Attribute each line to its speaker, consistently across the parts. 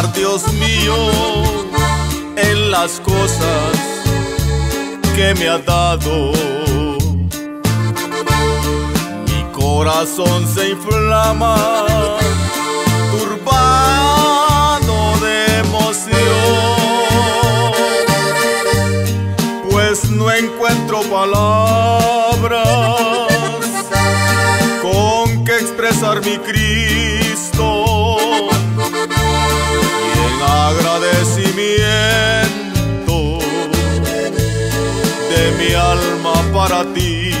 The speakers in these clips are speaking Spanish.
Speaker 1: pensar, Dios mío, en las cosas que me ha dado. Mi corazón se inflama, turbado de emoción, pues no encuentro palabras con que expresar mi Cristo, y en agradecimiento de mi alma para ti.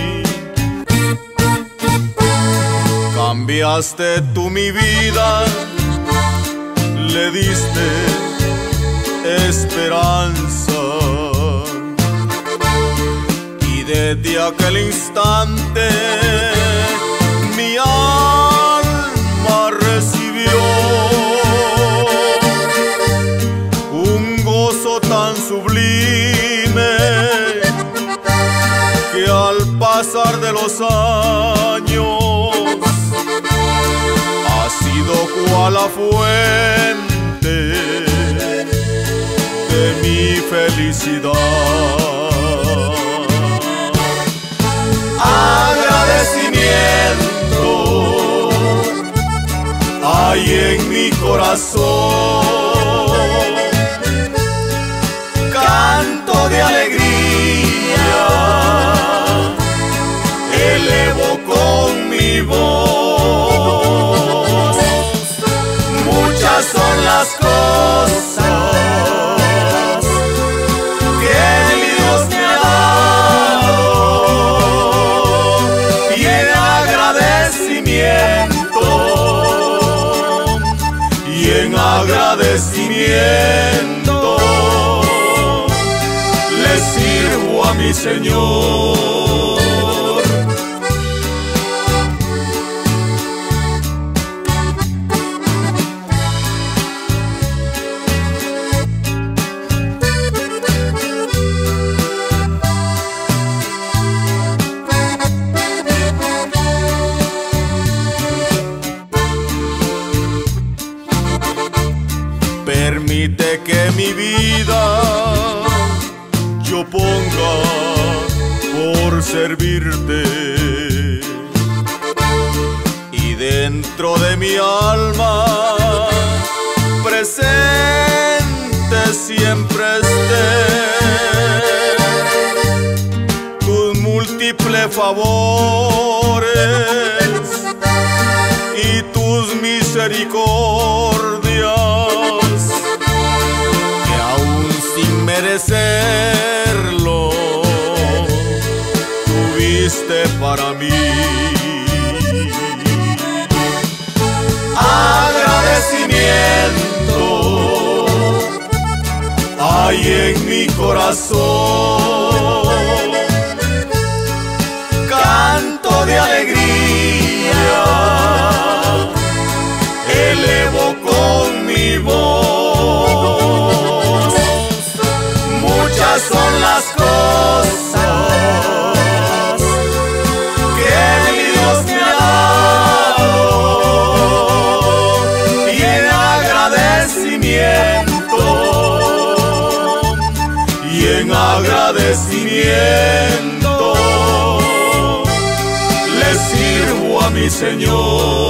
Speaker 1: Cambiaste tú mi vida, le diste esperanza, y desde aquel instante mi alma recibió un gozo tan sublime que al pasar de los años ha sido cual la fuente de mi felicidad. Agradecimiento hay en mi corazón, canto de alegría elevo con mi voz. Muchas son las cosas que mi Dios me ha dado, y en agradecimiento le sirvo a mi Señor. Permite que mi vida yo ponga por servirte, y dentro de mi alma presente siempre esté tus múltiples favores y tus misericordias, que aún sin merecerlo tuviste para mí. Agradecimiento hay en mi corazón, canto de alegría elevo con mi voz. Muchas son las cosas que mi Dios me ha dado, y en agradecimiento le sirvo a mi Señor.